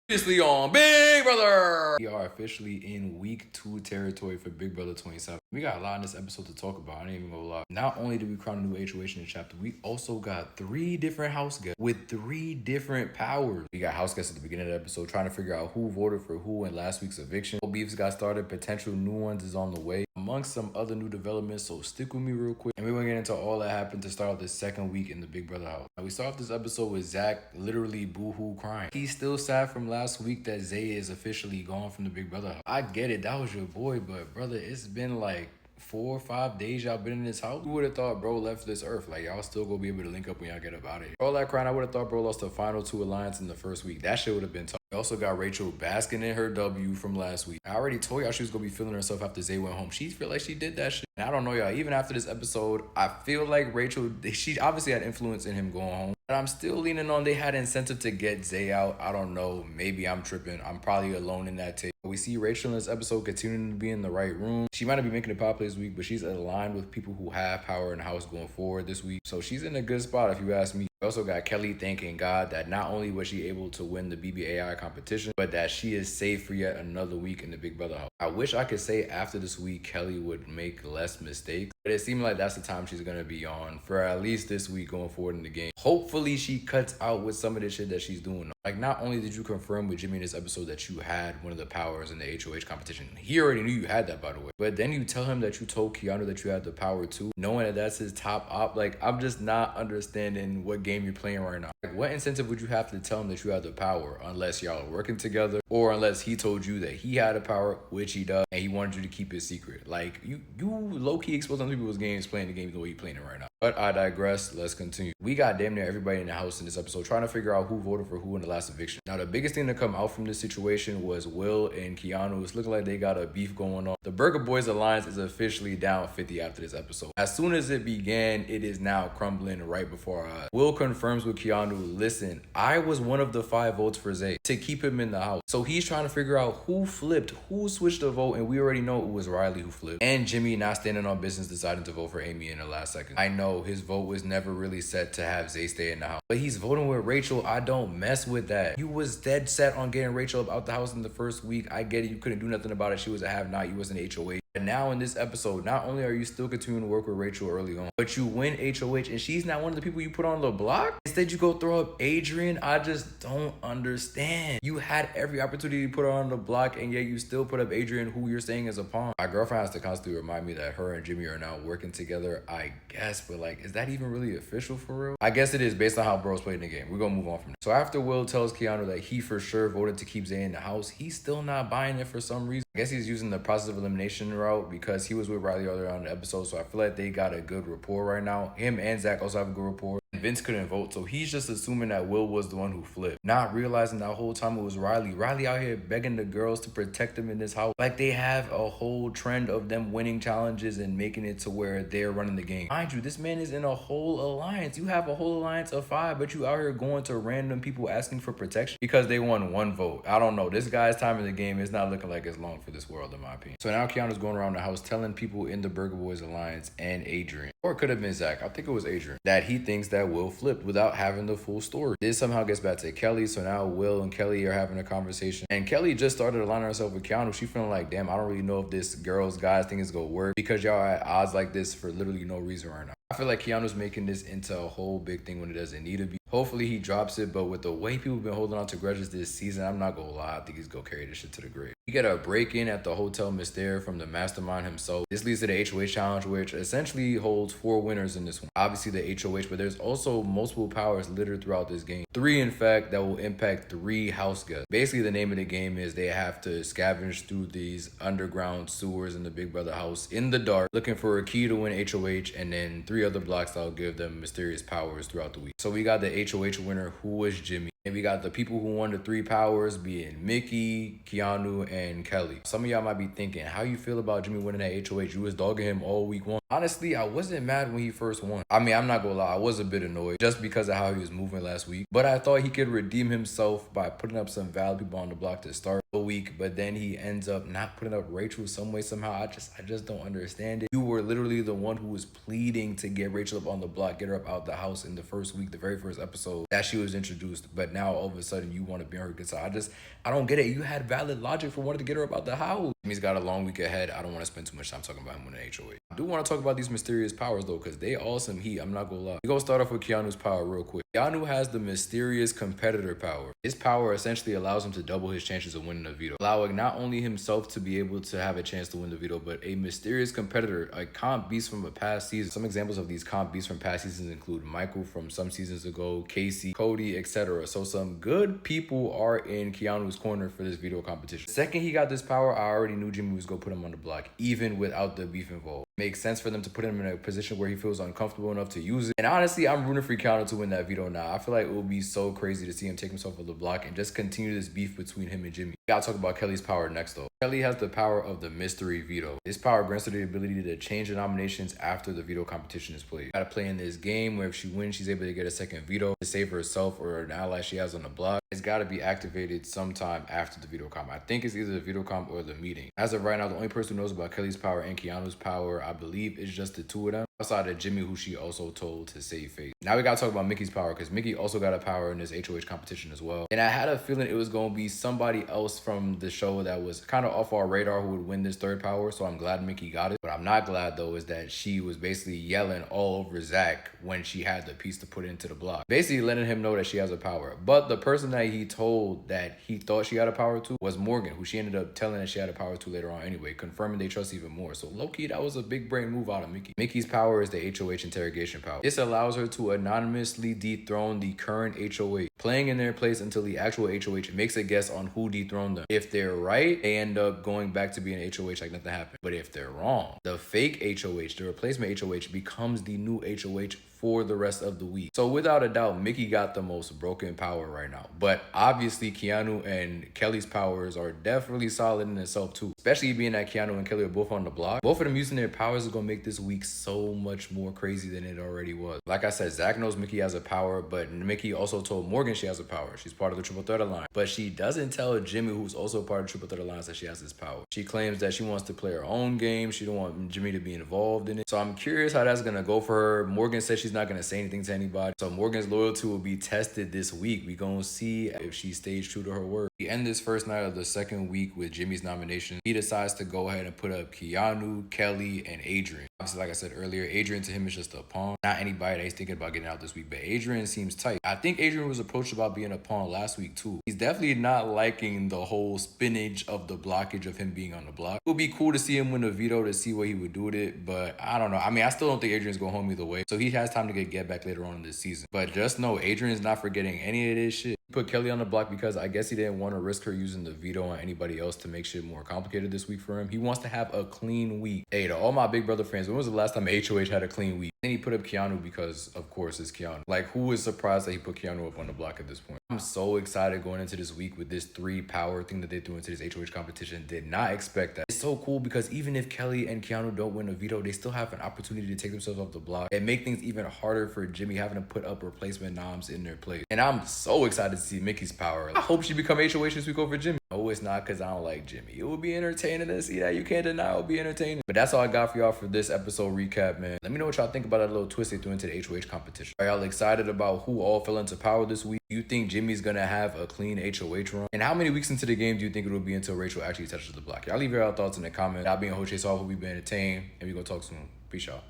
Previously on Big Brother. We are officially in week 2 territory for Big Brother 27. We got a lot in this episode to talk about. I ain't even gonna lie. Not only did we crown a new HOH in the chapter, we also got 3 different house guests with 3 different powers. We got house guests at the beginning of the episode trying to figure out who voted for who in last week's eviction. Beefs got started. Potential new ones is on the way, amongst some other new developments. So stick with me real quick, and we're gonna get into all that happened to start off this second week in the Big Brother house. Now, we start off this episode with Zach literally boohoo crying. He's still sad from last week that Zay is officially gone from the Big Brother house. I get it, that was your boy, but brother, it's been like 4 or 5 days y'all been in this house. Who would have thought bro left this earth? Like, y'all still gonna be able to link up when y'all get up out of here. All that crying, I would have thought bro lost the final 2 alliance in the first week. That shit would have been tough. We also got Rachel basking in her W from last week. I already told y'all she was gonna be feeling herself after Zay went home. She feel like she did that shit. And I don't know y'all, even after this episode, I feel like Rachel, she obviously had influence in him going home. But I'm still leaning on they had incentive to get Zay out. I don't know. Maybe I'm tripping. I'm probably alone in that take. We see Rachel in this episode continuing to be in the right room. She might not be making the power play this week, but she's aligned with people who have power in the house going forward this week. So she's in a good spot if you ask me. We also got Kelly thanking God that not only was she able to win the BBAI competition, but that she is safe for yet another week in the Big Brother house. I wish I could say after this week, Kelly would make less mistakes, but it seemed like that's the time she's going to be on for at least this week going forward in the game. Hopefully she cuts out with some of the shit that she's doing. Like, not only did you confirm with Jimmy in this episode that you had one of the powers in the HOH competition, he already knew you had that, by the way, but then you tell him that you told Keanu that you had the power too, knowing that that's his top op. Like, I'm just not understanding what game you're playing right now. Like, what incentive would you have to tell him that you had the power unless y'all are working together, or unless he told you that he had a power, which he does, and he wanted you to keep it secret? Like, you low-key exposed on people's games, playing the game the way you're playing it right now. But I digress. Let's continue. We got damn near everybody in the house in this episode trying to figure out who voted for who in the last eviction. Now, the biggest thing to come out from this situation was Will and Keanu. It's looking like they got a beef going on. The Burger Boys Alliance is officially down 50 after this episode. As soon as it began, it is now crumbling right before our eyes. Will confirms with Keanu, listen, I was one of the 5 votes for Zay to keep him in the house. So he's trying to figure out who flipped, who switched the vote, and we already know it was Riley who flipped. And Jimmy, not standing on business, deciding to vote for Amy in the last second. I know his vote was never really set to have Zay stay in the house, but he's voting with Rachel. I don't mess with that. You was dead set on getting Rachel up out the house in the first week. I get it. You couldn't do nothing about it. She was a have-not. You was an HOH. And now in this episode, not only are you still continuing to work with Rachel early on, but you win HOH and she's not one of the people you put on the block. Instead, you go throw up Adrian. I just don't understand. You had every opportunity to put her on the block, and yet you still put up Adrian, who you're saying is a pawn. My girlfriend has to constantly remind me that her and Jimmy are now working together, I guess, but like, is that even really official for real? I guess it is based on how bros played in the game. We're gonna move on from that. So after Will tells Keanu that he for sure voted to keep Zay in the house, he's still not buying it for some reason. I guess he's using the process of elimination route because he was with Riley earlier on in the episode, so I feel like they got a good rapport right now. Him and Zach also have a good rapport. Vince couldn't vote, so he's just assuming that Will was the one who flipped, not realizing that whole time it was Riley. Riley out here begging the girls to protect him in this house. Like, they have a whole trend of them winning challenges and making it to where they're running the game. Mind you, this man is in a whole alliance. You have a whole alliance of 5, but you out here going to random people asking for protection because they won 1 vote. I don't know. This guy's time in the game is not looking like it's long for this world, in my opinion. So now Keanu's going around the house telling people in the Burger Boys Alliance and Adrian, or it could have been Zach, I think it was Adrian, that he thinks that Will flipped without having the full story. This somehow gets back to Kelly, so now Will and Kelly are having a conversation, and Kelly just started aligning herself with Keanu. She feeling like, damn, I don't really know if this girls guys thing is gonna work because y'all are at odds like this for literally no reason right now. I feel like Keanu's making this into a whole big thing when it doesn't need to be. Hopefully he drops it, but with the way people have been holding on to grudges this season, I'm not gonna lie, I think he's gonna carry this shit to the grave. We get a break-in at the Hotel Mystere from the Mastermind himself. This leads to the HOH challenge, which essentially holds 4 winners in this one. Obviously the HOH, but there's also multiple powers littered throughout this game. 3, in fact, that will impact 3 house guests. Basically, the name of the game is they have to scavenge through these underground sewers in the Big Brother house in the dark, looking for a key to win HOH, and then 3 other blocks that'll give them mysterious powers throughout the week. So we got the HOH winner, who was Jimmy. And we got the people who won the 3 powers, being Mickey, Keanu, and Kelly. Some of y'all might be thinking, how you feel about Jimmy winning that HOH? You was dogging him all week 1. Honestly, I wasn't mad when he first won. I mean, I'm not gonna lie, I was a bit annoyed just because of how he was moving last week. But I thought he could redeem himself by putting up some valid people on the block to start the week. But then he ends up not putting up Rachel some way, somehow. I just don't understand it. You were literally the one who was pleading to get Rachel up on the block, get her up out the house in the first week, the very first episode that she was introduced. But now all of a sudden you want to be on her good side. I don't get it. You had valid logic for wanting to get her up out the house. He's got a long week ahead. I don't want to spend too much time talking about him winning HOH. I do want to talk about these mysterious powers though, because they all some heat. I'm not gonna lie. We're gonna start off with Keanu's power real quick. Keanu has the mysterious competitor power. His power essentially allows him to double his chances of winning a veto, allowing not only himself to be able to have a chance to win the veto, but a mysterious competitor, a comp beast from a past season. Some examples of these comp beasts from past seasons include Michael from some seasons ago, Casey, Cody, etc. So some good people are in Keanu's corner for this veto competition. The second he got this power, I already knew Jimmy was gonna put him on the block, even without the beef involved. Makes sense for them to put him in a position where he feels uncomfortable enough to use it. And honestly, I'm rooting for Keanu to win that veto now. I feel like it would be so crazy to see him take himself off the block and just continue this beef between him and Jimmy. We gotta talk about Kelly's power next though. Kelly has the power of the mystery veto. This power grants her the ability to change the nominations after the veto competition is played. Gotta play in this game where if she wins, she's able to get a second veto to save herself or an ally she has on the block. It's gotta be activated sometime after the veto comp. I think it's either the veto comp or the meeting. As of right now, the only person who knows about Kelly's power and Keanu's power, I believe, is just the two of them, outside of Jimmy, who she also told to save face. Now we gotta talk about Mickey's power, because Mickey also got a power in this HOH competition as well. And I had a feeling it was gonna be somebody else from the show that was kind of off our radar who would win this third power, so I'm glad Mickey got it. But I'm not glad though is that she was basically yelling all over Zach when she had the piece to put into the block, basically letting him know that she has a power. But the person that he told that he thought she had a power to was Morgan, who she ended up telling that she had a power to later on anyway, confirming they trust even more. So low-key, that was a big brain move out of Mickey. Mickey's power is the HOH interrogation power. This allows her to anonymously dethrone the current HOH, playing in their place until the actual HOH makes a guess on who dethroned them. If they're right, they end up going back to being HOH like nothing happened. But if they're wrong, the fake HOH, the replacement HOH, becomes the new HOH for the rest of the week. So without a doubt, Mickey got the most broken power right now. But obviously, Keanu and Kelly's powers are definitely solid in itself too. Especially being that Keanu and Kelly are both on the block. Both of them using their powers is gonna make this week so much more crazy than it already was. Like I said, Zach knows Mickey has a power, but Mickey also told Morgan she has a power. She's part of the Triple Threat Alliance. But she doesn't tell Jimmy, who's also part of the Triple Threat Alliance, that she has this power. She claims that she wants to play her own game. She don't want Jimmy to be involved in it. So I'm curious how that's gonna go for her. Morgan says she's not gonna say anything to anybody. So Morgan's loyalty will be tested this week. We gonna see if she stays true to her word. We end this first night of the second week with Jimmy's nomination. He decides to go ahead and put up Keanu, Kelly, and Adrian. Obviously, like I said earlier, Adrian to him is just a pawn. Not anybody that he's thinking about getting out this week, but Adrian seems tight. I think Adrian was approached about being a pawn last week too. He's definitely not liking the whole spinach of the blockage of him being on the block. It would be cool to see him win a veto to see what he would do with it, but I don't know. I mean, I still don't think Adrian's going home either way, so he has time to get back later on in this season. But just know Adrian's not forgetting any of this shit. He put Kelly on the block because I guess he didn't want to risk her using the veto on anybody else to make shit more complicated this week for him. He wants to have a clean week. Hey, to all my Big Brother fans, when was the last time HOH had a clean week? Then he put up Keanu because, of course, it's Keanu. Like, who is surprised that he put Keanu up on the block at this point? I'm so excited going into this week with this 3 power thing that they threw into this HOH competition. Did not expect that. It's so cool because even if Kelly and Keanu don't win a veto, they still have an opportunity to take themselves off the block and make things even harder for Jimmy having to put up replacement noms in their place. And I'm so excited to see Mickey's power. I hope she become HOH this week over Jimmy. No, it's not because I don't like Jimmy. It would be entertaining to see that. You can't deny it would be entertaining. But that's all I got for y'all for this episode recap, man. Let me know what y'all think about that little twist they threw into the HOH competition. Are y'all excited about who all fell into power this week? Do you think Jimmy's gonna have a clean HOH run? And how many weeks into the game do you think it will be until Rachel actually touches the block? Y'all leave your thoughts in the comments. I'll be in HOH, so I hope we've been entertained, and we gonna talk soon. Peace, y'all.